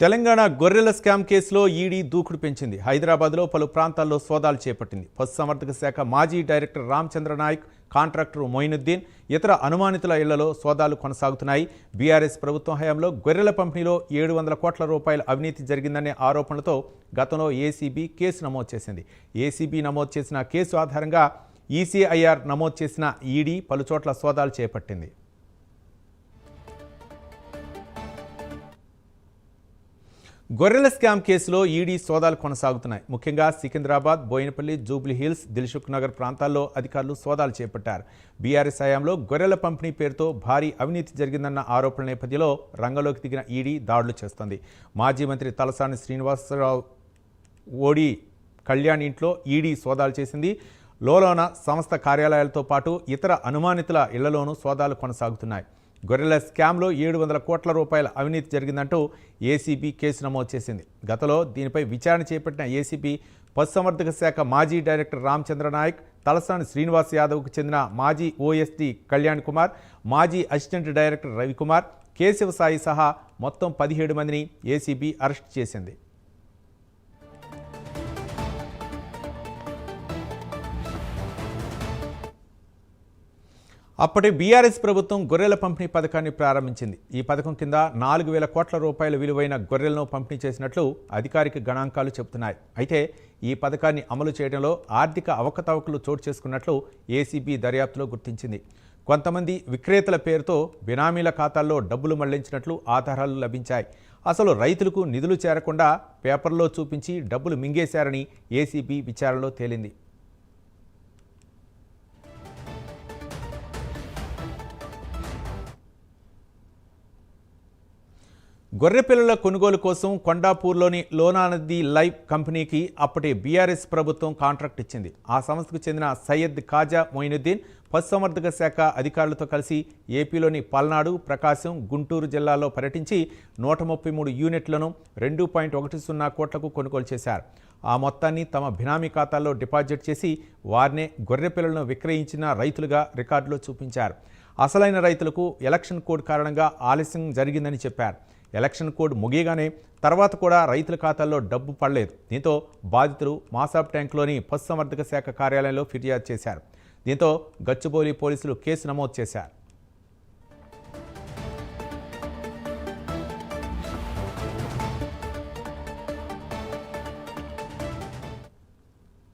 తెలంగాణ గొర్రెల స్కామ్ కేసులో ఈడీ దూకుడు పెంచింది. హైదరాబాద్లో పలు ప్రాంతాల్లో సోదాలు చేపట్టింది. పశుసంవర్ధక శాఖ మాజీ డైరెక్టర్ రామచంద్ర నాయక్, కాంట్రాక్టర్ మొయినుద్దీన్, ఇతర అనుమానితుల ఇళ్లలో సోదాలు కొనసాగుతున్నాయి. బీఆర్ఎస్ ప్రభుత్వం హయాంలో గొర్రెల పంపిణీలో 700 కోట్ల రూపాయల అవినీతి జరిగిందనే ఆరోపణలతో గతంలో ఏసీబీ కేసు నమోదు చేసింది. ఏసీబీ నమోదు చేసిన కేసు ఆధారంగా ఈసీఐఆర్ నమోదు చేసిన ఈడీ పలుచోట్ల సోదాలు చేపట్టింది. గొర్రెల స్కామ్ కేసులో ఈడీ సోదాలు కొనసాగుతున్నాయి. ముఖ్యంగా సికింద్రాబాద్, బోయినపల్లి, జూబ్లీ హిల్స్, దిల్సుఖ్ నగర్ ప్రాంతాల్లో అధికారులు సోదాలు చేపట్టారు. బీఆర్ఎస్ హయాంలో గొర్రెల పంపిణీ పేరుతో భారీ అవినీతి జరిగిందన్న ఆరోపణల నేపథ్యంలో రంగంలోకి దిగిన ఈడీ దాడులు చేస్తోంది. మాజీ మంత్రి తలసాని శ్రీనివాసరావు ఓడి కళ్యాణ్ ఇంట్లో ఈడీ సోదాలు చేసింది. లోలోన సంస్థ కార్యాలయాలతో పాటు ఇతర అనుమానితుల ఇళ్లలోనూ సోదాలు కొనసాగుతున్నాయి. గొర్రెల స్కామ్లో 700 కోట్ల రూపాయల అవినీతి జరిగిందంటూ ఏసీబీ కేసు నమోదు చేసింది. గతంలో దీనిపై విచారణ చేపట్టిన ఏసీబీ పశుసంవర్ధక శాఖ మాజీ డైరెక్టర్ రామచంద్ర నాయక్, తలసాని శ్రీనివాస్ యాదవ్కు చెందిన మాజీ ఓఎస్డీ కళ్యాణ్ కుమార్, మాజీ అసిస్టెంట్ డైరెక్టర్ రవికుమార్, కేశవ సాయి సహా మొత్తం 17 మందిని ఏసీబీ అరెస్ట్ చేసింది. అప్పటి బీఆర్ఎస్ ప్రభుత్వం గొర్రెల పంపిణీ పథకాన్ని ప్రారంభించింది. ఈ పథకం కింద 4,000 కోట్ల రూపాయల విలువైన గొర్రెలను పంపిణీ చేసినట్లు అధికారిక గణాంకాలు చెబుతున్నాయి. అయితే ఈ పథకాన్ని అమలు చేయడంలో ఆర్థిక అవకతవకలు చోటు చేసుకున్నట్లు ఏసీబీ దర్యాప్తులో గుర్తించింది. కొంతమంది విక్రేతల పేరుతో బినామీల ఖాతాల్లో డబ్బులు మళ్లించినట్లు ఆధారాలు లభించాయి. అసలు రైతులకు నిధులు చేరకుండా పేపర్లో చూపించి డబ్బులు మింగేశారని ఏసీబీ విచారణలో తేలింది. గొర్రెపిల్లల కొనుగోలు కోసం కొండాపూర్లోని లోనానది లైవ్ కంపెనీకి అప్పటి బీఆర్ఎస్ ప్రభుత్వం కాంట్రాక్ట్ ఇచ్చింది. ఆ సంస్థకు చెందిన సయ్యద్ ఖాజా మొయినుద్దీన్ పశుసంవర్ధక శాఖ అధికారులతో కలిసి ఏపీలోని పల్నాడు, ప్రకాశం, గుంటూరు జిల్లాల్లో పర్యటించి 133 యూనిట్లను 2.10 కోట్లకు కొనుగోలు చేశారు. ఆ మొత్తాన్ని తమ బినామీ ఖాతాల్లో డిపాజిట్ చేసి వారినే గొర్రెపిల్లలను విక్రయించిన రైతులుగా రికార్డులో చూపించారు. అసలైన రైతులకు ఎలక్షన్ కోడ్ కారణంగా ఆలస్యం జరిగిందని చెప్పారు. ఎలక్షన్ కోడ్ ముగియగానే తర్వాత కూడా రైతుల ఖాతాల్లో డబ్బు పడలేదు. దీంతో బాధితులు మాసాబ్ ట్యాంక్లోని పశుసంవర్ధక శాఖ కార్యాలయంలో ఫిర్యాదు చేశారు. దీంతో గచ్చిబౌలి పోలీసులు కేసు నమోదు చేశారు.